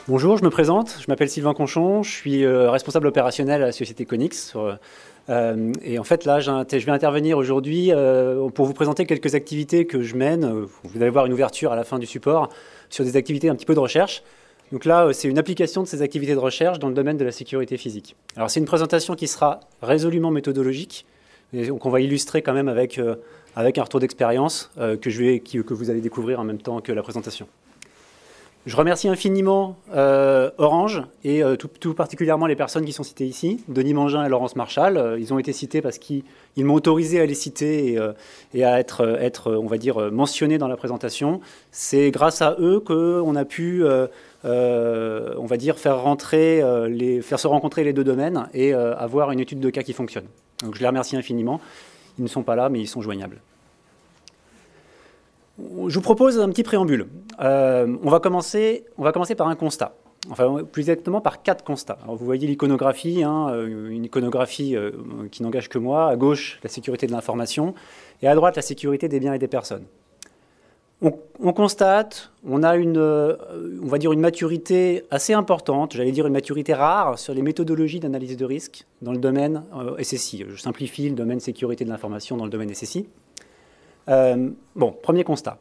Bonjour, je me présente, je m'appelle Sylvain Conchon, je suis responsable opérationnel à la société Conix. Et en fait, là, je vais intervenir aujourd'hui pour vous présenter quelques activités que je mène. Vous allez voir une ouverture à la fin du support sur des activités un petit peu de recherche. Donc là, c'est une application de ces activités de recherche dans le domaine de la sécurité physique. Alors, c'est une présentation qui sera résolument méthodologique, et donc on va illustrer quand même avec un retour d'expérience que vous allez découvrir en même temps que la présentation. Je remercie infiniment Orange et tout particulièrement les personnes qui sont citées ici, Denis Mangin et Laurence Marchal. Ils ont été cités parce qu'ils m'ont autorisé à les citer et à être, on va dire, mentionnés dans la présentation. C'est grâce à eux qu'on a pu, on va dire, faire se rencontrer les deux domaines et avoir une étude de cas qui fonctionne. Donc je les remercie infiniment. Ils ne sont pas là, mais ils sont joignables. Je vous propose un petit préambule. On va commencer par un constat. Enfin, plus exactement par 4 constats. Alors, vous voyez l'iconographie, une iconographie qui n'engage que moi. À gauche, la sécurité de l'information, et à droite, la sécurité des biens et des personnes. On constate, on a on va dire une maturité assez importante, j'allais dire une maturité rare sur les méthodologies d'analyse de risque dans le domaine SSI. Je simplifie le domaine sécurité de l'information dans le domaine SSI. Premier constat.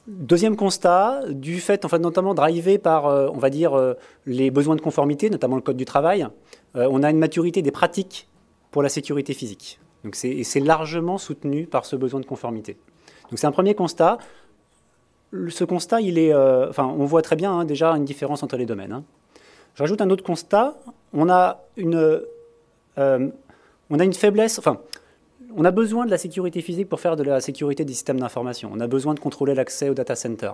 Deuxième constat, du fait, en fait, notamment drivé par, on va dire, les besoins de conformité, notamment le code du travail, on a une maturité des pratiques pour la sécurité physique. Donc c'est largement soutenu par ce besoin de conformité. Donc c'est un premier constat. Ce constat, on voit très bien déjà une différence entre les domaines. Je rajoute un autre constat. On a une faiblesse. On a besoin de la sécurité physique pour faire de la sécurité des systèmes d'information. On a besoin de contrôler l'accès au data center.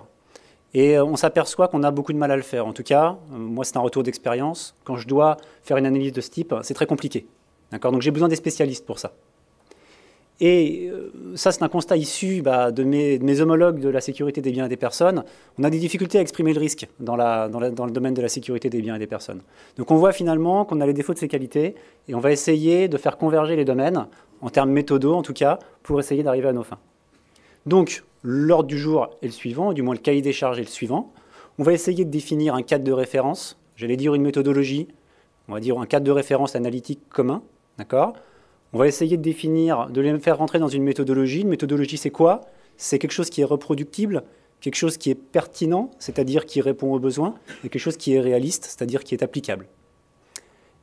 Et on s'aperçoit qu'on a beaucoup de mal à le faire. En tout cas, moi, c'est un retour d'expérience. Quand je dois faire une analyse de ce type, c'est très compliqué. Donc j'ai besoin des spécialistes pour ça. Et ça, c'est un constat issu de mes homologues de la sécurité des biens et des personnes. On a des difficultés à exprimer le risque dans le domaine de la sécurité des biens et des personnes. Donc on voit finalement qu'on a les défauts de ces qualités et on va essayer de faire converger les domaines, en termes méthodaux en tout cas, pour essayer d'arriver à nos fins. Donc l'ordre du jour est le suivant, du moins le cahier des charges est le suivant. On va essayer de définir un cadre de référence, j'allais dire une méthodologie, on va dire un cadre de référence analytique commun, d'accord ? On va essayer de définir, de les faire rentrer dans une méthodologie. Une méthodologie, c'est quoi? C'est quelque chose qui est reproductible, quelque chose qui est pertinent, c'est-à-dire qui répond aux besoins, et quelque chose qui est réaliste, c'est-à-dire qui est applicable.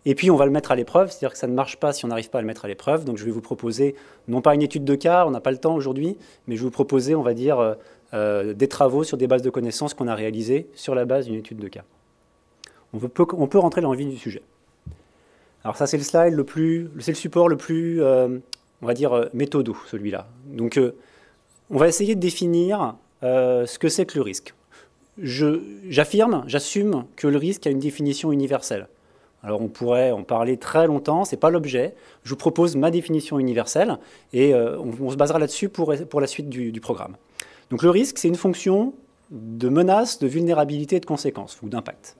Et puis, on va le mettre à l'épreuve, c'est-à-dire que ça ne marche pas si on n'arrive pas à le mettre à l'épreuve. Donc, je vais vous proposer, non pas une étude de cas, on n'a pas le temps aujourd'hui, mais je vais vous proposer, on va dire, des travaux sur des bases de connaissances qu'on a réalisées sur la base d'une étude de cas. On peut rentrer dans le vif du sujet. Alors ça, c'est le slide c'est le support le plus, on va dire, méthodo, celui-là. Donc, on va essayer de définir ce que c'est que le risque. J'assume que le risque a une définition universelle. Alors, on pourrait en parler très longtemps, ce n'est pas l'objet. Je vous propose ma définition universelle et on se basera là-dessus pour la suite du programme. Donc, le risque, c'est une fonction de menace, de vulnérabilité et de conséquences, ou d'impact.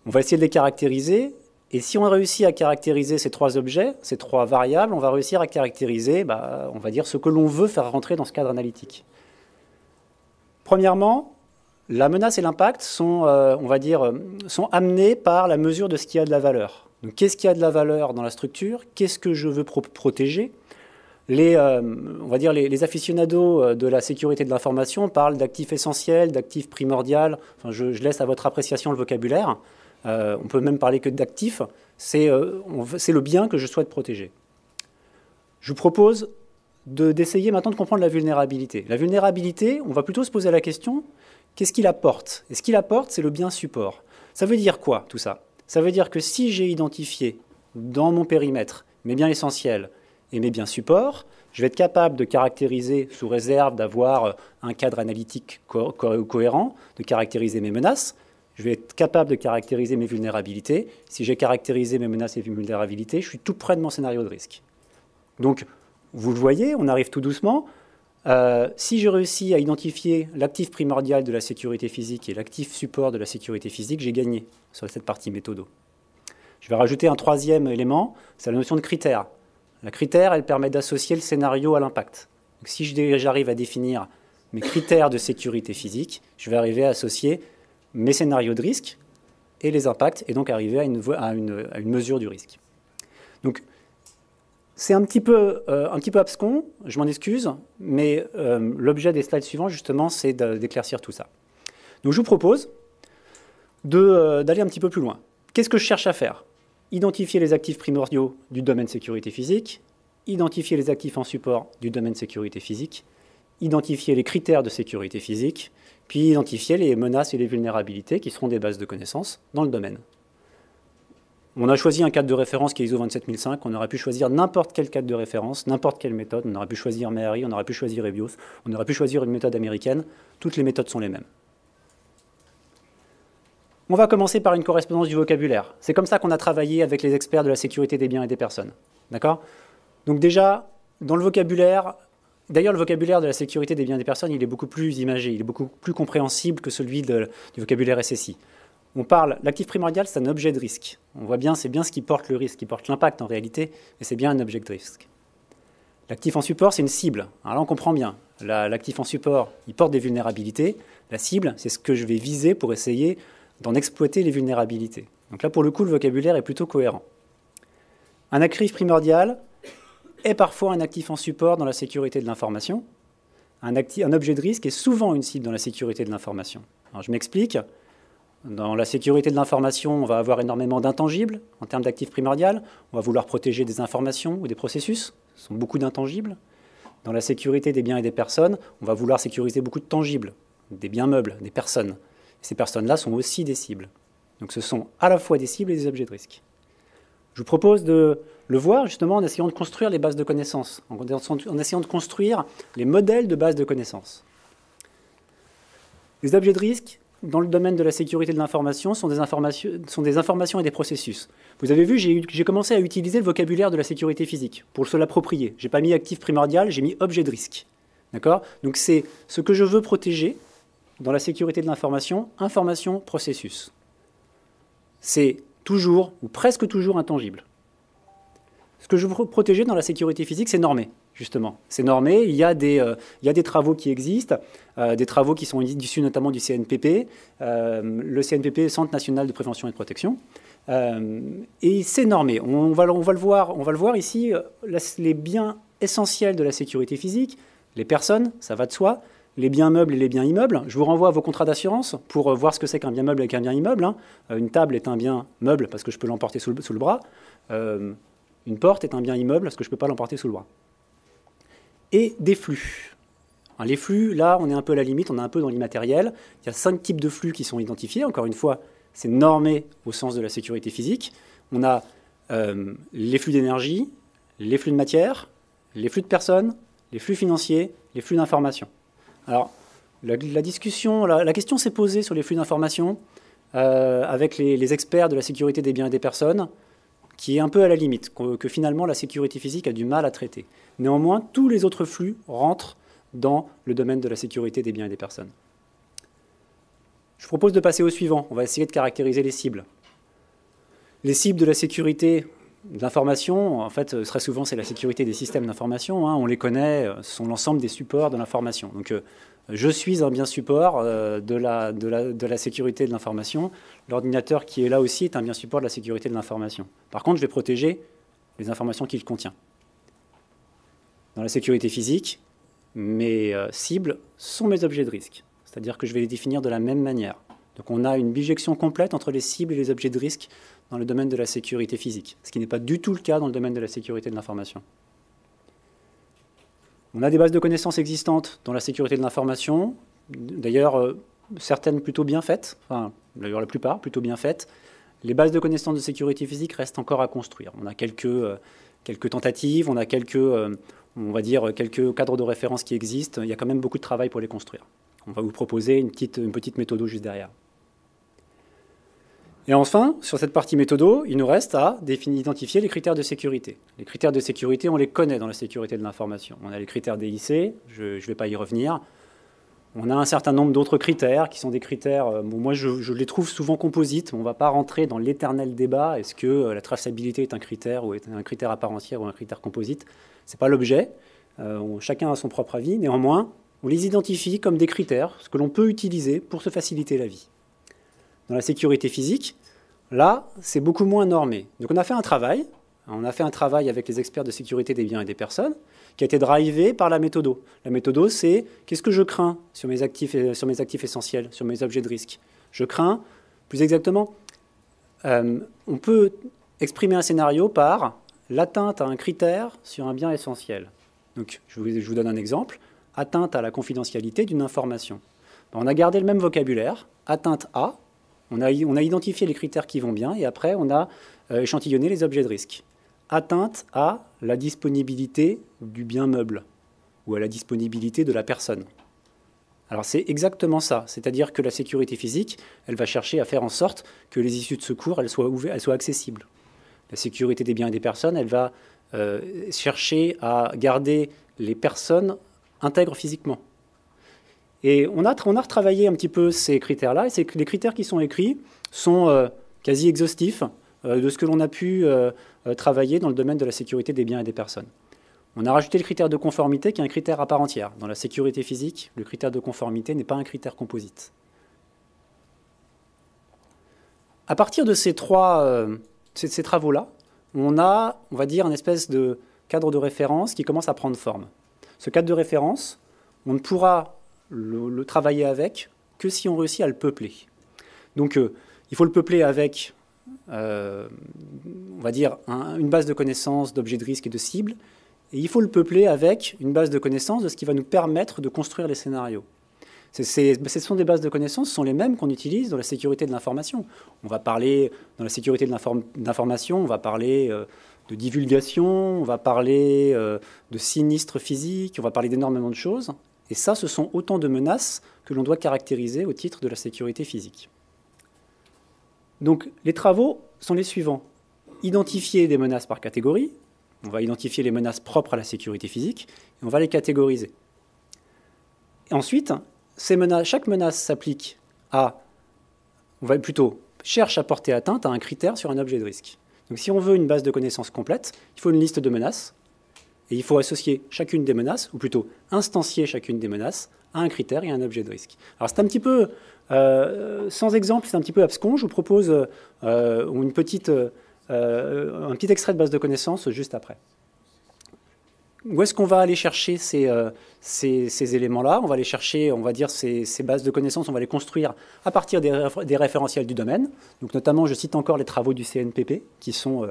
On va essayer de les caractériser. Et si on réussit à caractériser ces 3 objets, ces 3 variables, on va réussir à caractériser, on va dire, ce que l'on veut faire rentrer dans ce cadre analytique. Premièrement, la menace et l'impact sont, on va dire, sont amenés par la mesure de ce qui a de la valeur. Donc, qu'est-ce qui a de la valeur dans la structure? Qu'est-ce que je veux protéger? On va dire les aficionados de la sécurité de l'information parlent d'actifs essentiels, d'actifs primordiaux. Enfin, je laisse à votre appréciation le vocabulaire. On peut même parler que d'actifs, c'est le bien que je souhaite protéger. Je vous propose d'essayer maintenant de comprendre la vulnérabilité. La vulnérabilité, on va plutôt se poser la question, qu'est-ce qu'il apporte? Et ce qu'il apporte, c'est le bien support. Ça veut dire quoi, tout ça? Ça veut dire que si j'ai identifié dans mon périmètre mes biens essentiels et mes biens supports, je vais être capable de caractériser, sous réserve d'avoir un cadre analytique cohérent, de caractériser mes menaces. Je vais être capable de caractériser mes vulnérabilités. Si j'ai caractérisé mes menaces et mes vulnérabilités, je suis tout près de mon scénario de risque. Donc, vous le voyez, on arrive tout doucement. Si je réussis à identifier l'actif primordial de la sécurité physique et l'actif support de la sécurité physique, j'ai gagné sur cette partie méthodo. Je vais rajouter un 3e élément, c'est la notion de critère. La critère, elle permet d'associer le scénario à l'impact. Donc, si j'arrive à définir mes critères de sécurité physique, je vais arriver à associer mes scénarios de risque et les impacts, et donc arriver à une mesure du risque. Donc, c'est un petit peu abscon, je m'en excuse, mais l'objet des slides suivants, justement, c'est d'éclaircir tout ça. Donc, je vous propose d'aller un petit peu plus loin. Qu'est-ce que je cherche à faire? Identifier les actifs primordiaux du domaine sécurité physique, identifier les actifs en support du domaine sécurité physique, identifier les critères de sécurité physique, puis identifier les menaces et les vulnérabilités qui seront des bases de connaissances dans le domaine. On a choisi un cadre de référence qui est ISO 27005, on aurait pu choisir n'importe quel cadre de référence, n'importe quelle méthode, on aurait pu choisir MEHARI, on aurait pu choisir EBIOS, on aurait pu choisir une méthode américaine, toutes les méthodes sont les mêmes. On va commencer par une correspondance du vocabulaire. C'est comme ça qu'on a travaillé avec les experts de la sécurité des biens et des personnes. D'accord? Donc déjà, dans le vocabulaire, d'ailleurs le vocabulaire de la sécurité des biens et des personnes, il est beaucoup plus imagé, il est beaucoup plus compréhensible que celui du vocabulaire SSI. On parle, l'actif primordial, c'est un objet de risque. On voit bien, c'est bien ce qui porte le risque, qui porte l'impact en réalité, et c'est bien un objet de risque. L'actif en support, c'est une cible. Alors là, on comprend bien. L'actif en support, il porte des vulnérabilités. La cible, c'est ce que je vais viser pour essayer d'en exploiter les vulnérabilités. Donc là, pour le coup, le vocabulaire est plutôt cohérent. Un actif primordial est parfois un actif en support dans la sécurité de l'information. Un objet de risque est souvent une cible dans la sécurité de l'information. Alors je m'explique. Dans la sécurité de l'information, on va avoir énormément d'intangibles en termes d'actifs primordial. On va vouloir protéger des informations ou des processus. Ce sont beaucoup d'intangibles. Dans la sécurité des biens et des personnes, on va vouloir sécuriser beaucoup de tangibles, des biens meubles, des personnes. Ces personnes-là sont aussi des cibles. Donc ce sont à la fois des cibles et des objets de risque. Je vous propose de le voir justement en essayant de construire les bases de connaissances, en essayant de construire les modèles de bases de connaissances. Les objets de risque, dans le domaine de la sécurité de l'information, sont des informations et des processus. Vous avez vu, j'ai commencé à utiliser le vocabulaire de la sécurité physique pour se l'approprier. Je n'ai pas mis actif primordial, j'ai mis objet de risque. D'accord? Donc c'est ce que je veux protéger dans la sécurité de l'information, information, processus. C'est toujours, ou presque toujours, intangible. Ce que je veux protéger dans la sécurité physique, c'est normé, justement. C'est normé, il y a des travaux qui existent, des travaux qui sont issus notamment du CNPP, le CNPP, Centre national de prévention et de protection, et c'est normé. On va le voir ici, les biens essentiels de la sécurité physique, les personnes, ça va de soi, les biens meubles et les biens immeubles. Je vous renvoie à vos contrats d'assurance pour voir ce que c'est qu'un bien meuble avec un bien immeuble. Une table est un bien meuble parce que je peux l'emporter sous le bras. Une porte est un bien immeuble parce que je ne peux pas l'emporter sous le bras. Et des flux. Les flux, là, on est un peu à la limite, on est un peu dans l'immatériel. Il y a 5 types de flux qui sont identifiés. Encore une fois, c'est normé au sens de la sécurité physique. On a les flux d'énergie, les flux de matière, les flux de personnes, les flux financiers, les flux d'informations. Alors, la question s'est posée sur les flux d'informations avec les experts de la sécurité des biens et des personnes, qui est un peu à la limite, que finalement la sécurité physique a du mal à traiter. Néanmoins, tous les autres flux rentrent dans le domaine de la sécurité des biens et des personnes. Je vous propose de passer au suivant. On va essayer de caractériser les cibles. Les cibles de la sécurité de l'information, en fait, très souvent, c'est la sécurité des systèmes d'information. On les connaît, ce sont l'ensemble des supports de l'information. Donc, je suis un bien support de la sécurité de l'information. L'ordinateur qui est là aussi est un bien support de la sécurité de l'information. Par contre, je vais protéger les informations qu'il contient. Dans la sécurité physique, mes cibles sont mes objets de risque. C'est-à-dire que je vais les définir de la même manière. Donc on a une bijection complète entre les cibles et les objets de risque dans le domaine de la sécurité physique, ce qui n'est pas du tout le cas dans le domaine de la sécurité de l'information. On a des bases de connaissances existantes dans la sécurité de l'information, d'ailleurs certaines plutôt bien faites, enfin d'ailleurs la plupart plutôt bien faites. Les bases de connaissances de sécurité physique restent encore à construire. On a quelques tentatives, on a quelques cadres de référence qui existent. Il y a quand même beaucoup de travail pour les construire. On va vous proposer une petite méthode juste derrière. Et enfin, sur cette partie méthodo, il nous reste à identifier les critères de sécurité. Les critères de sécurité, on les connaît dans la sécurité de l'information. On a les critères DIC, je ne vais pas y revenir. On a un certain nombre d'autres critères qui sont des critères, moi je les trouve souvent composites, on ne va pas rentrer dans l'éternel débat, est-ce que la traçabilité est un critère ou est un critère à part entière ou un critère composite. Ce n'est pas l'objet, chacun a son propre avis, néanmoins, on les identifie comme des critères, ce que l'on peut utiliser pour se faciliter la vie. Dans la sécurité physique, là, c'est beaucoup moins normé. Donc on a fait un travail avec les experts de sécurité des biens et des personnes, qui a été drivé par la méthodo. La méthodo, c'est qu'est-ce que je crains sur mes actifs essentiels, sur mes objets de risque. Je crains, plus exactement, on peut exprimer un scénario par l'atteinte à un critère sur un bien essentiel. Donc, je vous donne un exemple. Atteinte à la confidentialité d'une information. On a gardé le même vocabulaire, atteinte à, on a identifié les critères qui vont bien, et après, on a échantillonné les objets de risque. Atteinte à la disponibilité du bien meuble, ou à la disponibilité de la personne. Alors c'est exactement ça, c'est-à-dire que la sécurité physique, elle va chercher à faire en sorte que les issues de secours, elles soient accessibles. La sécurité des biens et des personnes, elle va chercher à garder les personnes intègres physiquement. Et on a retravaillé un petit peu ces critères-là, et les critères qui sont écrits sont quasi exhaustifs de ce que l'on a pu travailler dans le domaine de la sécurité des biens et des personnes. On a rajouté le critère de conformité qui est un critère à part entière. Dans la sécurité physique, le critère de conformité n'est pas un critère composite. À partir de ces travaux-là, on va dire, une espèce de cadre de référence qui commence à prendre forme. Ce cadre de référence, on ne pourra le travailler avec que si on réussit à le peupler. Donc, il faut le peupler avec, on va dire, une base de connaissances d'objets de risque et de cibles. Et il faut le peupler avec une base de connaissances de ce qui va nous permettre de construire les scénarios. Ce sont des bases de connaissances, ce sont les mêmes qu'on utilise dans la sécurité de l'information. On va parler, dans la sécurité de l'information, on va parler de divulgation, on va parler de sinistres physiques, on va parler d'énormément de choses. Et ça, ce sont autant de menaces que l'on doit caractériser au titre de la sécurité physique. Donc, les travaux sont les suivants. Identifier des menaces par catégorie. On va identifier les menaces propres à la sécurité physique et on va les catégoriser. Et ensuite, chaque menace s'applique cherche à porter atteinte à un critère sur un objet de risque. Donc si on veut une base de connaissances complète, il faut une liste de menaces et il faut associer chacune des menaces, ou plutôt instancier chacune des menaces à un critère et à un objet de risque. Alors c'est un petit peu, sans exemple, c'est un petit peu abscon. Je vous propose un petit extrait de base de connaissances juste après. Où est-ce qu'on va aller chercher ces éléments-là? On va aller chercher, on va dire, ces bases de connaissances, on va les construire à partir des référentiels du domaine. Donc notamment, je cite encore les travaux du CNPP, qui sont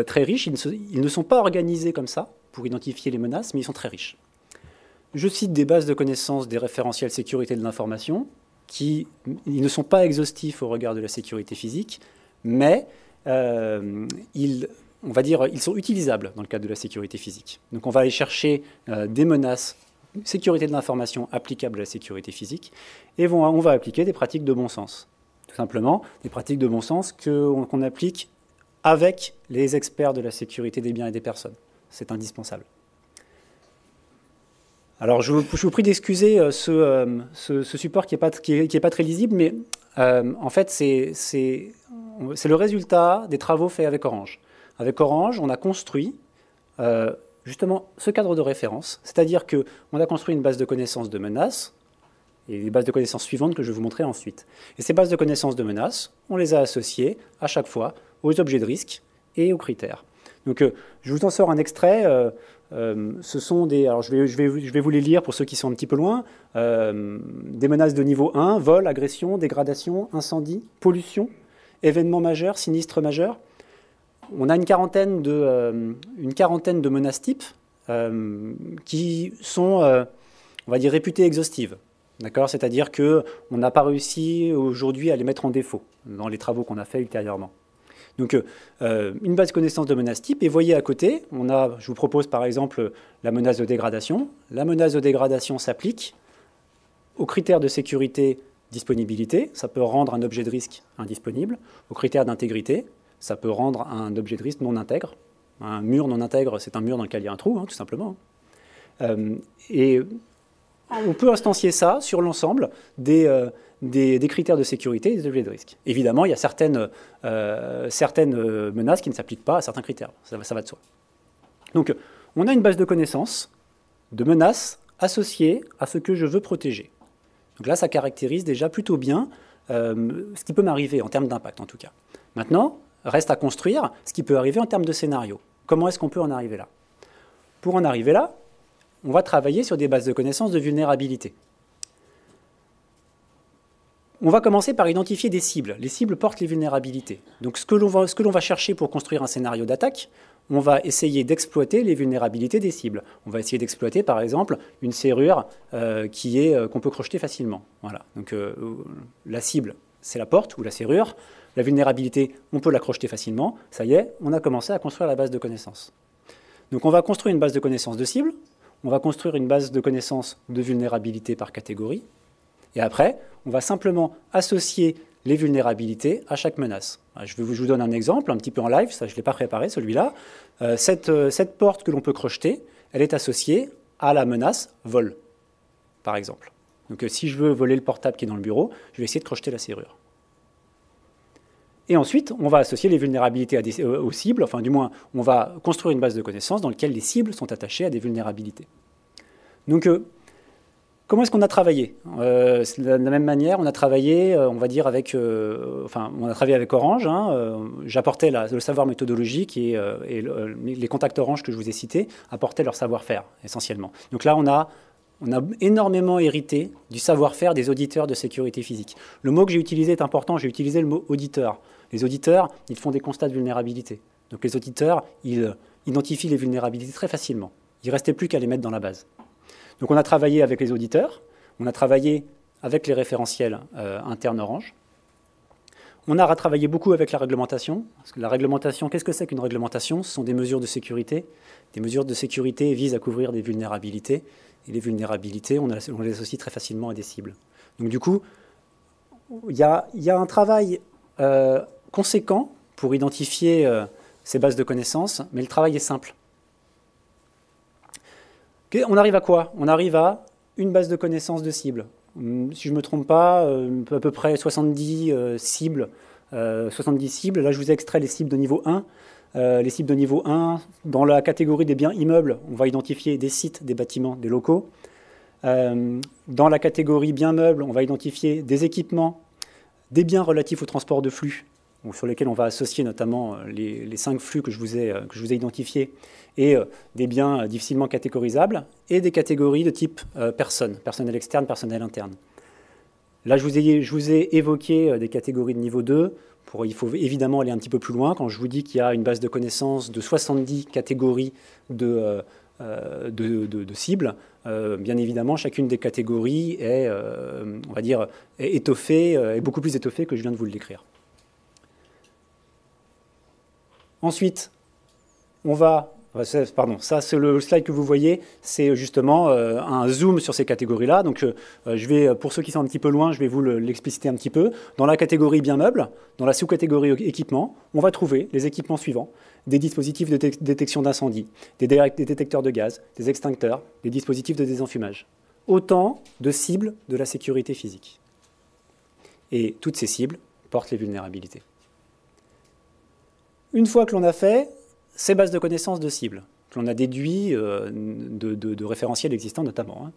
très riches. Ils ne sont pas organisés comme ça pour identifier les menaces, mais ils sont très riches. Je cite des bases de connaissances des référentiels sécurité de l'information, ils ne sont pas exhaustifs au regard de la sécurité physique, mais ils sont utilisables dans le cadre de la sécurité physique. Donc on va aller chercher des menaces, sécurité de l'information applicables à la sécurité physique, et on va appliquer des pratiques de bon sens. Tout simplement, des pratiques de bon sens qu'on applique avec les experts de la sécurité des biens et des personnes. C'est indispensable. Alors je vous prie d'excuser ce support qui est pas très lisible, mais en fait c'est le résultat des travaux faits avec Orange. Avec Orange, on a construit justement ce cadre de référence, c'est-à-dire qu'on a construit une base de connaissances de menaces, et les bases de connaissances suivantes que je vais vous montrer ensuite. Et ces bases de connaissances de menaces, on les a associées à chaque fois aux objets de risque et aux critères. Donc je vous en sors un extrait. Ce sont alors je vais vous les lire pour ceux qui sont un petit peu loin. Des menaces de niveau 1, vol, agression, dégradation, incendie, pollution, événements majeurs, sinistres majeurs. On a une quarantaine de menaces types qui sont, on va dire, réputées exhaustives. D'accord ? C'est-à-dire qu'on n'a pas réussi aujourd'hui à les mettre en défaut dans les travaux qu'on a fait ultérieurement. Donc, une base de connaissances de menaces types. Et voyez à côté, je vous propose par exemple la menace de dégradation. La menace de dégradation s'applique aux critères de sécurité disponibilité. Ça peut rendre un objet de risque indisponible. Aux critères d'intégrité. Ça peut rendre un objet de risque non intègre. Un mur non intègre, c'est un mur dans lequel il y a un trou, tout simplement. Et on peut instancier ça sur l'ensemble des critères de sécurité et des objets de risque. Évidemment, il y a certaines menaces qui ne s'appliquent pas à certains critères. Ça va de soi. Donc, on a une base de connaissances de menaces associées à ce que je veux protéger. Donc là, ça caractérise déjà plutôt bien ce qui peut m'arriver en termes d'impact en tout cas. Maintenant, reste à construire ce qui peut arriver en termes de scénario. Comment est-ce qu'on peut en arriver là? Pour en arriver là, on va travailler sur des bases de connaissances de vulnérabilité. On va commencer par identifier des cibles. Les cibles portent les vulnérabilités. Donc ce que l'on va chercher pour construire un scénario d'attaque, on va essayer d'exploiter les vulnérabilités des cibles. On va essayer d'exploiter, par exemple, une serrure qu'on peut crocheter facilement. Voilà. Donc la cible, c'est la porte ou la serrure. La vulnérabilité, on peut la crocheter facilement. Ça y est, on a commencé à construire la base de connaissances. Donc on va construire une base de connaissances de cible. On va construire une base de connaissances de vulnérabilité par catégorie. Et après, on va simplement associer les vulnérabilités à chaque menace. Je vous donne un exemple, un petit peu en live, ça je ne l'ai pas préparé celui-là. Cette porte que l'on peut crocheter, elle est associée à la menace vol, par exemple. Donc si je veux voler le portable qui est dans le bureau, je vais essayer de crocheter la serrure. Et ensuite, on va associer les vulnérabilités aux cibles, enfin du moins, on va construire une base de connaissances dans laquelle les cibles sont attachées à des vulnérabilités. Donc, comment est-ce qu'on a travaillé? De la même manière, on a travaillé, on va dire, on a travaillé avec Orange. J'apportais le savoir méthodologique et les contacts Orange que je vous ai cités apportaient leur savoir-faire, essentiellement. Donc là, on a énormément hérité du savoir-faire des auditeurs de sécurité physique. Le mot que j'ai utilisé est important, j'ai utilisé le mot auditeur. Les auditeurs, ils font des constats de vulnérabilité. Donc les auditeurs, ils identifient les vulnérabilités très facilement. Il ne restait plus qu'à les mettre dans la base. Donc on a travaillé avec les auditeurs, on a travaillé avec les référentiels internes Orange. On a retravaillé beaucoup avec la réglementation. Parce que la réglementation, qu'est-ce que c'est qu'une réglementation? Ce sont des mesures de sécurité. Des mesures de sécurité visent à couvrir des vulnérabilités. Et les vulnérabilités, on les associe très facilement à des cibles. Donc du coup, il y a un travail conséquent pour identifier ces bases de connaissances, mais le travail est simple. On arrive à quoi? On arrive à une base de connaissances de cibles. Si je ne me trompe pas, à peu près 70 cibles. 70 cibles. Là, je vous ai extrait les cibles de niveau 1. Les cibles de niveau 1, dans la catégorie des biens immeubles, on va identifier des sites, des bâtiments, des locaux. Dans la catégorie biens meubles, on va identifier des équipements, des biens relatifs au transport de flux, sur lesquels on va associer notamment les 5 flux que je vous ai identifiés, et des biens difficilement catégorisables, et des catégories de type personnel externe, personnel interne. Là, je vous ai évoqué des catégories de niveau 2. Il faut évidemment aller un petit peu plus loin. Quand je vous dis qu'il y a une base de connaissances de 70 catégories de cibles, bien évidemment, chacune des catégories est, on va dire, est étoffée, est beaucoup plus étoffée que je viens de vous le décrire. Ensuite, ça c'est le slide que vous voyez, c'est justement un zoom sur ces catégories-là. Donc pour ceux qui sont un petit peu loin, je vais vous l'expliciter un petit peu. Dans la catégorie biens meubles, dans la sous-catégorie équipements, on va trouver les équipements suivants: des dispositifs de détection d'incendie, des détecteurs de gaz, des extincteurs, des dispositifs de désenfumage. Autant de cibles de la sécurité physique. Et toutes ces cibles portent les vulnérabilités. Une fois que l'on a fait ces bases de connaissances de cibles, que l'on a déduit de référentiels existants notamment,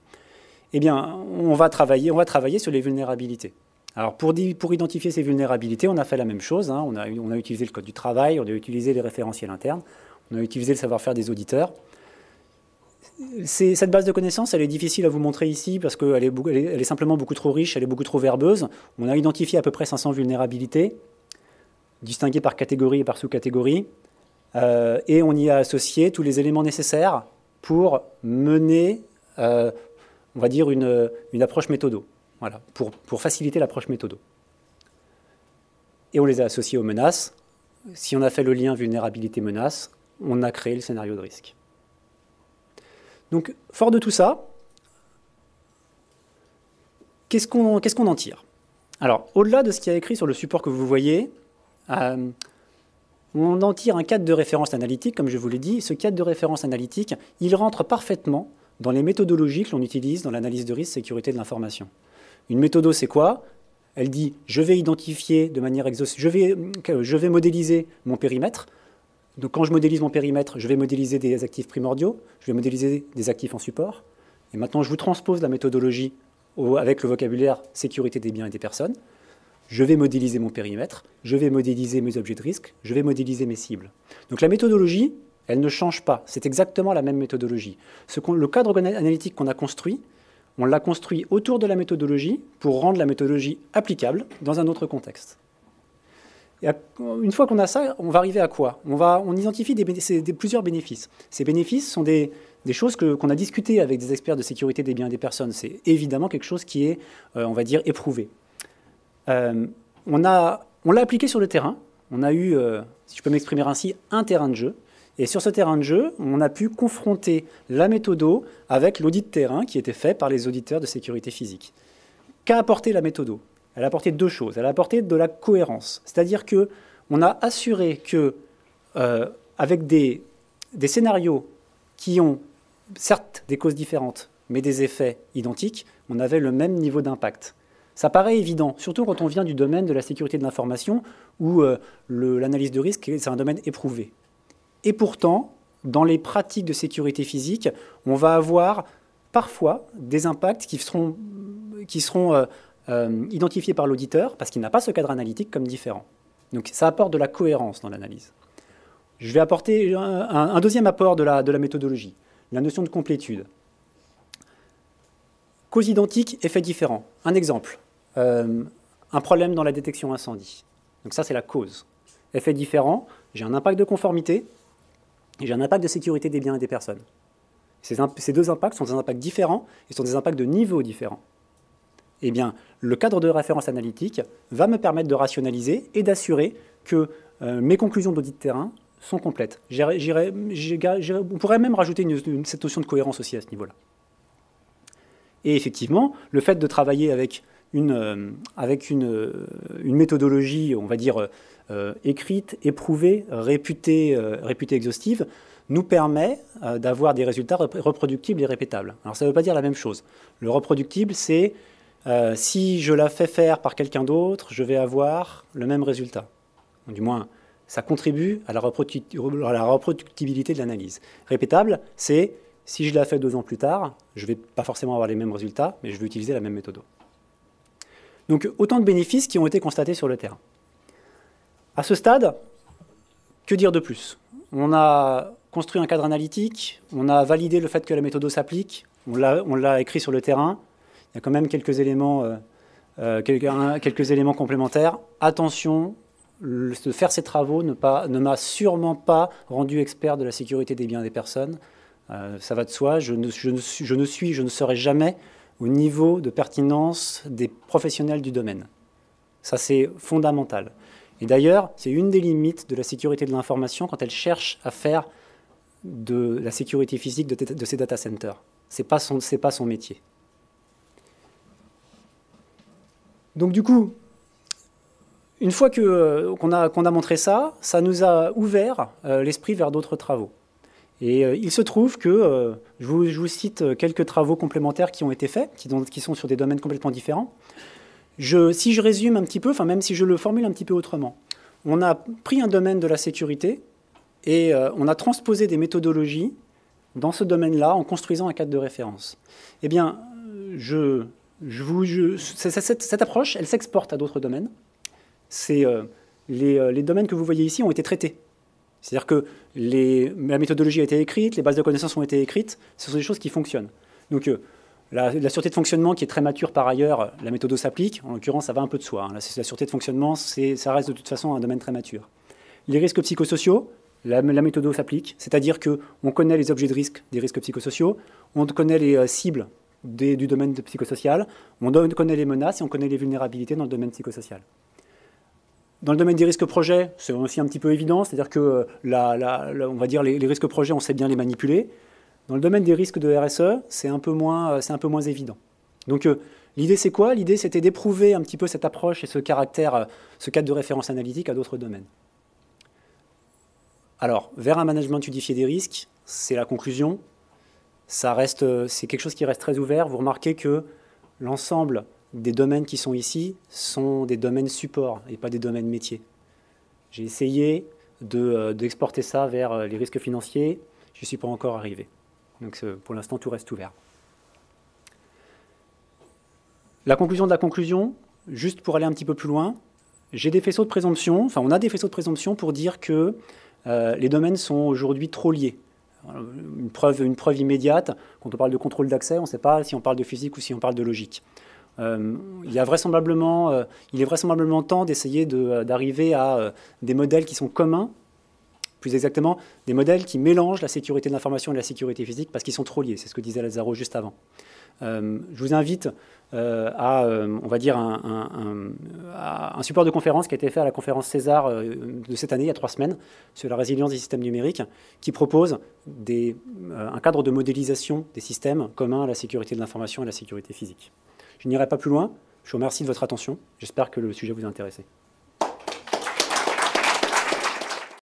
eh bien, on va travailler sur les vulnérabilités. Alors, pour identifier ces vulnérabilités, on a fait la même chose. On a utilisé le code du travail, on a utilisé les référentiels internes, on a utilisé le savoir-faire des auditeurs. Cette base de connaissances, elle est difficile à vous montrer ici parce qu'elle est simplement beaucoup trop riche, elle est beaucoup trop verbeuse. On a identifié à peu près 500 vulnérabilités, distinguées par catégorie et par sous-catégorie. Et on y a associé tous les éléments nécessaires pour mener, on va dire, une approche méthodo. Voilà, pour faciliter l'approche méthodo. Et on les a associés aux menaces. Si on a fait le lien vulnérabilité-menace, on a créé le scénario de risque. Donc, fort de tout ça, qu'est-ce qu'on en tire? Alors, au-delà de ce qu'il y a écrit sur le support que vous voyez, on en tire un cadre de référence analytique, comme je vous l'ai dit. Ce cadre de référence analytique, il rentre parfaitement dans les méthodologies que l'on utilise dans l'analyse de risque sécurité de l'information. Une méthode, c'est quoi? Elle dit, je vais identifier de manière exhaustive, je vais modéliser mon périmètre. Donc quand je modélise mon périmètre, je vais modéliser des actifs primordiaux, je vais modéliser des actifs en support. Et maintenant, je vous transpose la méthodologie avec le vocabulaire sécurité des biens et des personnes. Je vais modéliser mon périmètre, je vais modéliser mes objets de risque, je vais modéliser mes cibles. Donc la méthodologie, elle ne change pas. C'est exactement la même méthodologie. Le cadre analytique qu'on a construit, on l'a construit autour de la méthodologie pour rendre la méthodologie applicable dans un autre contexte. Et une fois qu'on a ça, on va arriver à quoi? On identifie plusieurs bénéfices. Ces bénéfices sont des choses qu'on a discutées avec des experts de sécurité des biens et des personnes. C'est évidemment quelque chose qui est, on va dire, éprouvé. On l'a appliqué sur le terrain. On a eu, si je peux m'exprimer ainsi, un terrain de jeu. Et sur ce terrain de jeu, on a pu confronter la méthodo avec l'audit de terrain qui était fait par les auditeurs de sécurité physique. Qu'a apporté la méthodo? Elle a apporté deux choses. Elle a apporté de la cohérence. C'est-à-dire qu'on a assuré que, avec des scénarios qui ont certes des causes différentes, mais des effets identiques, on avait le même niveau d'impact. Ça paraît évident, surtout quand on vient du domaine de la sécurité de l'information, où l'analyse de risque, c'est un domaine éprouvé. Et pourtant, dans les pratiques de sécurité physique, on va avoir parfois des impacts qui seront identifiés par l'auditeur, parce qu'il n'a pas ce cadre analytique comme différent. Donc ça apporte de la cohérence dans l'analyse. Je vais apporter un deuxième apport de la méthodologie, la notion de complétude. Cause identique, effet différent. Un exemple, un problème dans la détection incendie. Donc ça, c'est la cause. Effet différent, j'ai un impact de conformité et j'ai un impact de sécurité des biens et des personnes. Ces deux impacts sont des impacts différents et sont des impacts de niveau différents. Eh bien, le cadre de référence analytique va me permettre de rationaliser et d'assurer que mes conclusions d'audit de terrain sont complètes. On pourrait même rajouter cette notion de cohérence aussi à ce niveau-là. Et effectivement, le fait de travailler avec une méthodologie, on va dire, écrite, éprouvée, réputée exhaustive, nous permet d'avoir des résultats reproductibles et répétables. Alors ça ne veut pas dire la même chose. Le reproductible, c'est si je la fais faire par quelqu'un d'autre, je vais avoir le même résultat. Du moins, ça contribue à la reproductibilité de l'analyse. Répétable, c'est si je la fais 2 ans plus tard, je ne vais pas forcément avoir les mêmes résultats, mais je vais utiliser la même méthode. Donc, autant de bénéfices qui ont été constatés sur le terrain. À ce stade, que dire de plus? On a construit un cadre analytique, on a validé le fait que la méthode s'applique, on l'a écrit sur le terrain. Il y a quand même quelques éléments complémentaires. Attention, de faire ces travaux ne m'a sûrement pas rendu expert de la sécurité des biens des personnes. Ça va de soi, je ne serai jamais au niveau de pertinence des professionnels du domaine. Ça, c'est fondamental. Et d'ailleurs, c'est une des limites de la sécurité de l'information quand elle cherche à faire de la sécurité physique de ces data centers. Ce n'est pas son métier. Donc du coup, une fois qu'on a montré ça, ça nous a ouvert l'esprit vers d'autres travaux. Et il se trouve que, je vous cite quelques travaux complémentaires qui ont été faits, qui sont sur des domaines complètement différents. Si je résume un petit peu, enfin même si je le formule un petit peu autrement, on a pris un domaine de la sécurité et on a transposé des méthodologies dans ce domaine-là en construisant un cadre de référence. Eh bien, cette approche, elle s'exporte à d'autres domaines. Les domaines que vous voyez ici ont été traités. C'est-à-dire que la méthodologie a été écrite, les bases de connaissances ont été écrites, ce sont des choses qui fonctionnent. Donc la sûreté de fonctionnement qui est très mature par ailleurs, la méthode s'applique, en l'occurrence ça va un peu de soi. Hein. La sûreté de fonctionnement, ça reste de toute façon un domaine très mature. Les risques psychosociaux, la méthode s'applique, c'est-à-dire qu'on connaît les objets de risque des risques psychosociaux, on connaît les cibles du domaine psychosocial, on connaît les menaces et on connaît les vulnérabilités dans le domaine psychosocial. Dans le domaine des risques projets, c'est aussi un petit peu évident, c'est-à-dire que on va dire les risques projets, on sait bien les manipuler. Dans le domaine des risques de RSE, c'est un peu moins évident. Donc l'idée c'est quoi? L'idée c'était d'éprouver un petit peu cette approche et ce caractère, ce cadre de référence analytique à d'autres domaines. Alors, vers un management unifié des risques, c'est la conclusion. C'est quelque chose qui reste très ouvert. Vous remarquez que l'ensemble des domaines qui sont ici sont des domaines support et pas des domaines métiers. J'ai essayé d'exporter ça vers les risques financiers. Je n'y suis pas encore arrivé. Donc pour l'instant, tout reste ouvert. La conclusion de la conclusion, juste pour aller un petit peu plus loin, j'ai des faisceaux de présomption, enfin on a des faisceaux de présomption pour dire que les domaines sont aujourd'hui trop liés. Une preuve immédiate, quand on parle de contrôle d'accès, on ne sait pas si on parle de physique ou si on parle de logique. Il est vraisemblablement temps d'essayer d'arriver à des modèles qui sont communs, plus exactement des modèles qui mélangent la sécurité de l'information et la sécurité physique parce qu'ils sont trop liés, c'est ce que disait Lazzaro juste avant. Je vous invite à, on va dire, à un support de conférence qui a été fait à la conférence César de cette année, il y a 3 semaines, sur la résilience des systèmes numériques, qui propose un cadre de modélisation des systèmes communs à la sécurité de l'information et à la sécurité physique. Je n'irai pas plus loin. Je vous remercie de votre attention. J'espère que le sujet vous a intéressé.